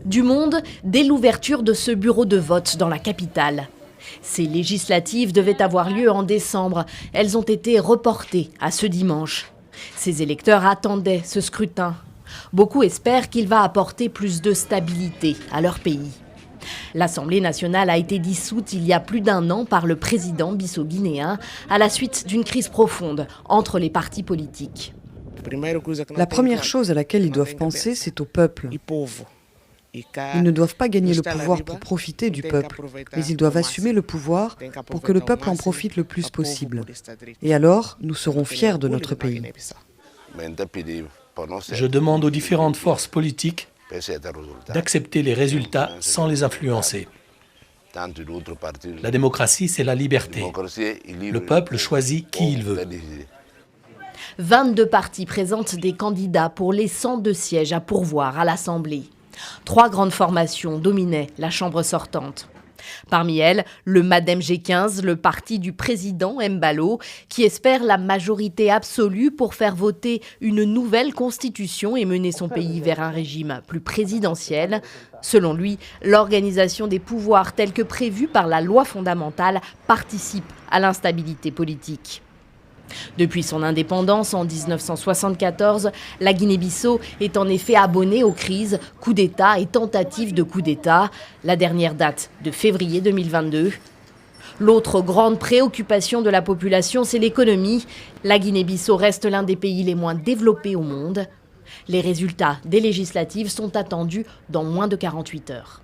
Du monde dès l'ouverture de ce bureau de vote dans la capitale. Ces législatives devaient avoir lieu en décembre. Elles ont été reportées à ce dimanche. Ces électeurs attendaient ce scrutin. Beaucoup espèrent qu'il va apporter plus de stabilité à leur pays. L'Assemblée nationale a été dissoute il y a plus d'1 an par le président bissau-guinéen à la suite d'une crise profonde entre les partis politiques. La première chose à laquelle ils doivent penser, c'est au peuple. Ils ne doivent pas gagner le pouvoir pour profiter du peuple, mais ils doivent assumer le pouvoir pour que le peuple en profite le plus possible. Et alors, nous serons fiers de notre pays. Je demande aux différentes forces politiques d'accepter les résultats sans les influencer. La démocratie, c'est la liberté. Le peuple choisit qui il veut. 22 partis présentent des candidats pour les 102 sièges à pourvoir à l'Assemblée. 3 grandes formations dominaient la Chambre sortante. Parmi elles, le MADEM G15, le parti du président Embalo, qui espère la majorité absolue pour faire voter une nouvelle constitution et mener son pays vers un régime plus présidentiel. Selon lui, l'organisation des pouvoirs telle que prévue par la loi fondamentale participe à l'instabilité politique. Depuis son indépendance en 1974, la Guinée-Bissau est en effet abonnée aux crises, coups d'État et tentatives de coup d'État. La dernière date de février 2022. L'autre grande préoccupation de la population, c'est l'économie. La Guinée-Bissau reste l'un des pays les moins développés au monde. Les résultats des législatives sont attendus dans moins de 48 heures.